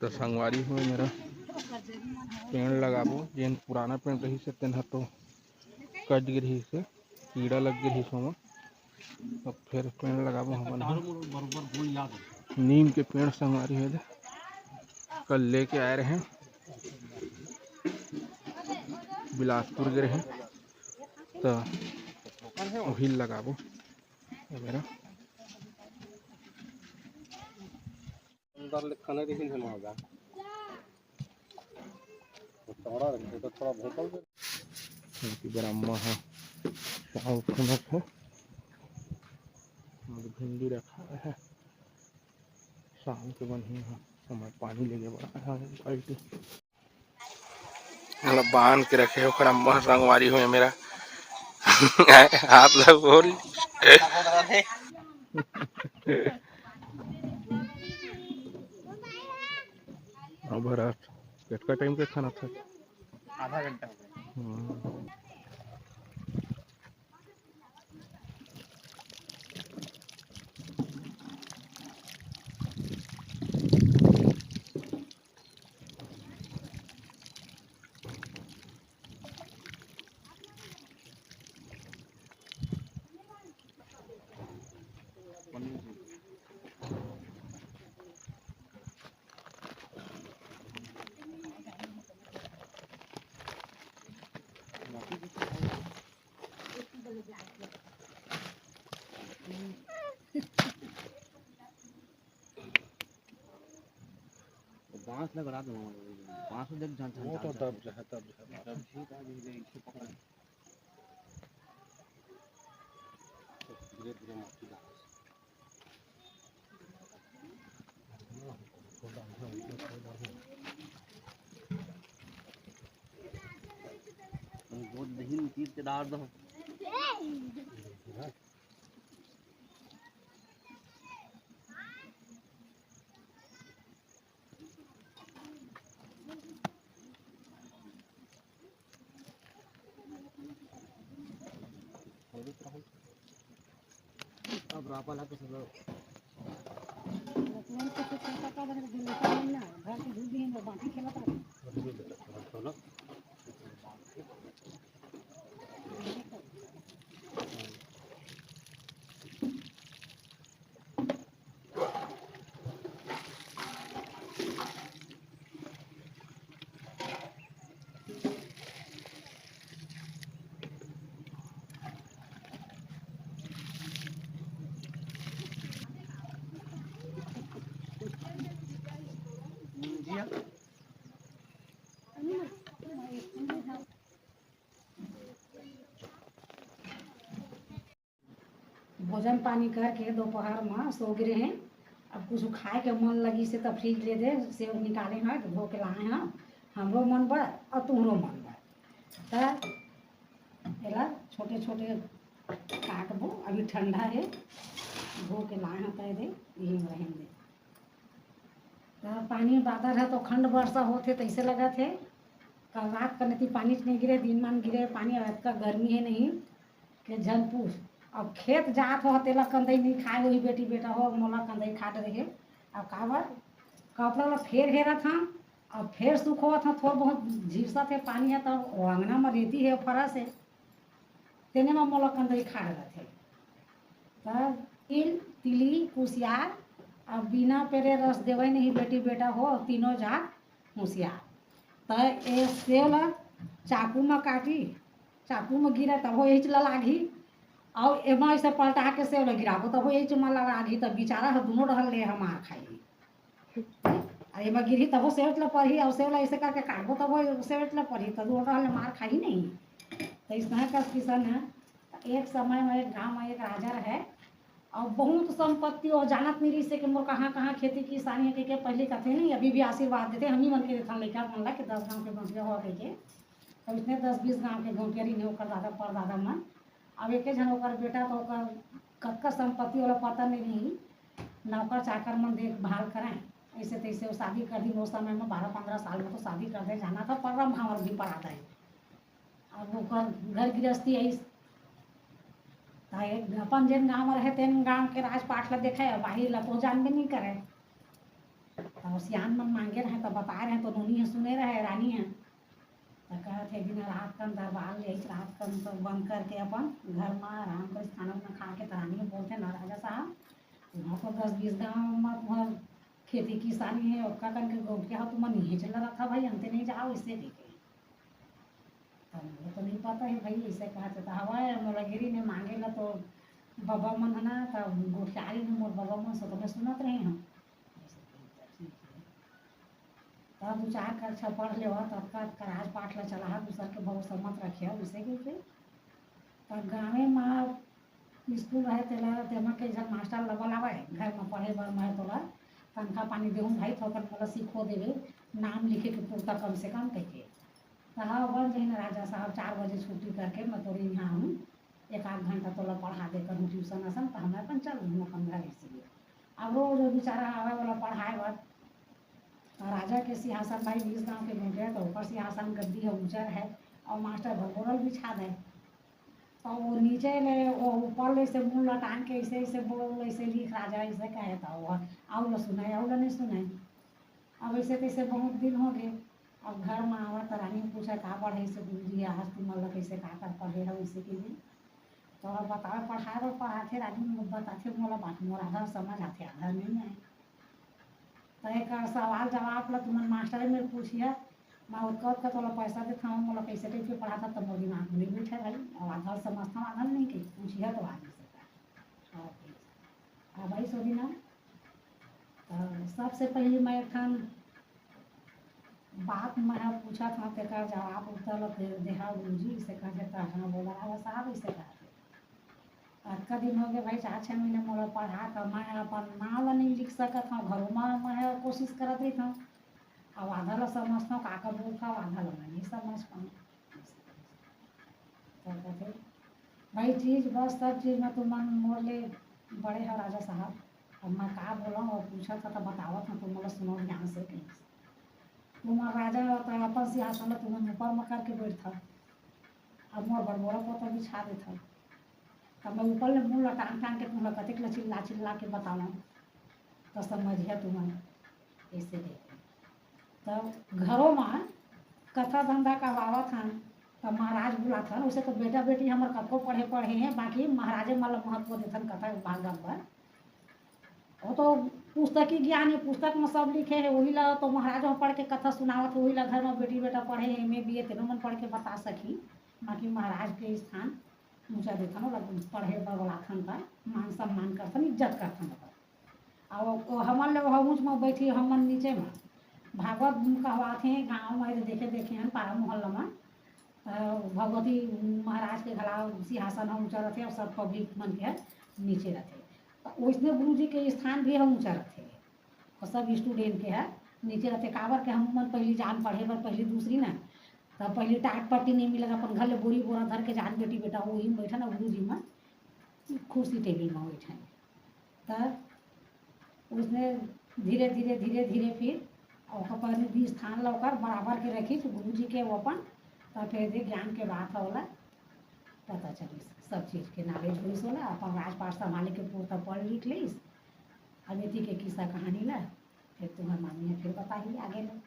तो संगवारी हुए मेरा पेड़ लगाबो जेन पुराना पेड़ रही से तेन तो कट गिरही से कीड़ा लग गिरही सोमा। अब फिर पेड़ लगाबो हमन नीम के पेड़ संगवारी है कल लेके आए रहे बिलासपुर गए रहे तो वही लगाबो मेरा अंदर खाने देखिन हम होगा थोड़ा रखे तो थोड़ा भोकल की ब्रह्मा है पाव खनक है और भिंडी रखा है शाम के बन ही है समय पानी लेके बड़ा है बाल्टी मतलब बांध के रखे हो खड़ा संगवारी हुए मेरा हाथ लग बोल अब रात कितना टाइम के खाना था आधा घंटा बांस लगा दो बांस देख जान वो तो तब जो है धीरे धीरे माटी बहुत दही चीज के डाल दो अब रापाला के सब भोजन पानी करके दोपहर में सो गिरे हैं। अब कुछ खाए के मन लगी से तो फ्रिज ले दे सेव निकाले हैं तो धो के लाए हैं हमरो मन बा और तुम्हारो मन बा तो छोटे छोटे काटबो अभी ठंडा है धो के लाए हैं तय दे यही में रहें दे तो पानी बादल है तो खंड वर्षा होते तो ऐसे लगा थे कल रात का नहीं पानी नहीं गिरे दिन मान गिरे पानी का गर्मी है नहीं के झन पूछ अब खेत जात हो तेला कंदई नहीं खाए वही बेटी बेटा हो मोला कंदई खाट रहे अब काबर कपड़ा ला फेर हेरा था अब फेर सुखो था थोड़ा बहुत झिरसा थे पानी है तब तो अंगना में रेती है फरस है तेने में मोला कंदई खाट रहे थे तब तिल तिली कुसियार अब बिना पेरे रस देवे नहीं बेटी बेटा हो तीनों जात होशियार तो ये सेव ला चाकू में काटी चाकू में गिरा तब हो यही लागी और एमा ऐसे पलटा के सेव गिराबो तब हो यही चुमा लागी तब बेचारा दोनों रहल ले हमार खाई और एमा गिरी तब हो सेव पढ़ी और सेव ऐसे करके काटबो तब हो सेव पढ़ी तब दोनों रहल मार खाई नहीं तो इस तरह का किसान है। एक समय में एक गाँव में एक राजा है और बहुत संपत्ति और जानत नहीं रही से कि मोर कहाँ कहाँ खेती किसानी के पहले कथे नहीं अभी भी आशीर्वाद देते हम ही मन के देता लड़का मन ला कि 10 गाँव के गौटिया हो के तो इसने 10-20 गाँव के गौटिया रही नहीं दादा परदादा मन अब एक जन ओकर बेटा तो कतका संपत्ति वाला पता नहीं नौकर चाकर मन देखभाल कराएं ऐसे तैसे वो शादी कर दी उस समय में 12-15 साल में तो शादी कर दे जाना था परम भावर भी पड़ा था अब वो घर गृहस्थी आई अपन जेन गाँव में रहे तेन गाँव के राजपाट ला देखे बाहर ला तो जानबे नहीं करे तो सियान मन मांगे रहे तो बता रहे तो नोनी है सुने रहे रानी है तो कहते एक दिन रात कन दरबार ले रात कन तो बंद करके अपन घर में आराम कर खाना उना खा के तो रानी बोलते ना राजा साहब वहाँ तो 10-20 गाँव में तुम्हार खेती किसानी है और कन के गोटिया हो तुम नहीं चल रहा था भाई अंते नहीं जाओ इससे देखे तो मुझे तो नहीं पता है भाई ऐसे कहते तो हवा मोलागिरी ने मांगेगा तो बाबा मन है ना तो गोठियारी ने मोर बाबा मन से तो मैं सुनत रहे हम तब 2-4 कक्षा पढ़ ले तब का राज पाठ ला चला दूसर के बहुत सम्मत रखे उसे के तब गाँवे में स्कूल रहे तेला तेमा के जब मास्टर लगल आवे घर में पढ़े बर मैं तोला तनखा पानी देहूँ भाई थोड़ा मोला सीखो देवे नाम लिखे के पुरता कम से कम कहिए तो हाँ बन जाए ना राजा साहब 4 बजे छुट्टी करके मैं तोरे यहाँ हूँ 1-8 घंटा तोला पढ़ा दे कर ट्यूशन असन तो हमें अपन चल दूँ अपन घर इसलिए अब रोज बेचारा आवे वाला पढ़ाए बर राजा के सिंहासन भाई 20 गाँव के घूटे तो ऊपर सिंहासन गद्दी है ऊंचा है और मास्टर भगोरल बिछा दे तो वो नीचे ले वो ऊपर ले से मुँह लटान के ऐसे ऐसे बोल ऐसे लिख राजा ऐसे कहे था वो आओ ला सुनाए आओ ला नहीं सुनाए अब ऐसे तैसे बहुत दिन हो गए अब घर में आवा तो रानी पूछा का पढ़े से गुरुजी आज तुम मतलब कैसे का कर पढ़े हो इसे के लिए तो अब बताओ पढ़ाए और पढ़ाते रानी बताते मोला बात मोर आधा समझ आते आधा नहीं आए तो एक सवाल जवाब ला तुम मास्टर मेरे पूछिए मैं कब का तोला पैसा देता हूँ मोला कैसे कैसे पढ़ाता तो मोर दिमाग में नहीं बैठे भाई और आधा समझता आधा नहीं कही पूछिए तो आगे से हाँ भाई सो दिन तो सबसे पहले मैं एक बात मैं पूछा था तेरा जवाब उत्तर देहा गुरुजी इसे कहा जाता हाँ बोला राजा साहब इसे कहा का दिन हो गए भाई 4-6 महीने मोला पढ़ा तो मैं अपन नाम ला नहीं लिख सकत हूँ घरों में मैं कोशिश करत रही था अब आधा ला समझता हूँ का बोलता हूँ आधा ला नहीं समझ पाऊँ कहते भाई चीज़ बस सब चीज़ में तुम मोर ले बड़े हो राजा साहब अब मैं का बोला और पूछा था तो बतावत हूँ तुम मोला सुनो ध्यान से कहीं तुम राजा तो अपन सिंहासन तुम ऊपर में करके बैठता अब मोर बड़बोड़ा पोता बिछा देता तब मैं ऊपर ले मुँह लटान टान के तुम्हें कतिक ला चिल्ला के बताऊँ तो समझिए तुम्हें ऐसे देखे तब घरों में कथा धंधा करवावा था तो महाराज बुला था उसे तो बेटा बेटी हमारे कब को पढ़े हैं बाकी महाराजे मतलब महत्व देथन कथा भागवत पर वो तो पुस्तकी ज्ञान है पुस्तक में सब लिखे है वही ला तो महाराज में पढ़ के कथा सुनावत वही ला घर में बेटी बेटा पढ़े हैं MA BA तीनों मन पढ़ के बता सकी बाकी महाराज के स्थान ऊँचा देथन पढ़े बगलाथन का मान सम्मान करथन इज्जत करथन और हमन लोग ऊँच में बैठी हमन नीचे में भागवत कहवाते हैं गाँव में देखे हैं पारा मोहल्ला में भगवती महाराज के घला सिंहासन ऊँचा रहते और सब पब्लिक मन के नीचे रहते तो वैष्णव गुरु जी के स्थान भी हम ऊँचा रखते हैं और सब स्टूडेंट के है नीचे रहते काबर के हम मन पहली जान पढ़े बर पहली दूसरी ना तब पहली टाट पट्टी नहीं मिलेगा अपन घर ले बोरी बोरा धर के जान बेटी बेटा वही में बैठा ना गुरु जी में कुर्सी टेबल में बैठा तब उसने धीरे धीरे फिर और भी स्थान लौकर बराबर के रखी गुरु जी के वो अपन तब फिर ज्ञान के बात होला पता चली सब चीज़ के नॉलेज हुई होला अपन राजपाट संभाले के पूरा पढ़ लिख लीस अमिति के किस्सा कहानी ला फिर तुम्हारे मामी फिर बताइए आगे लो।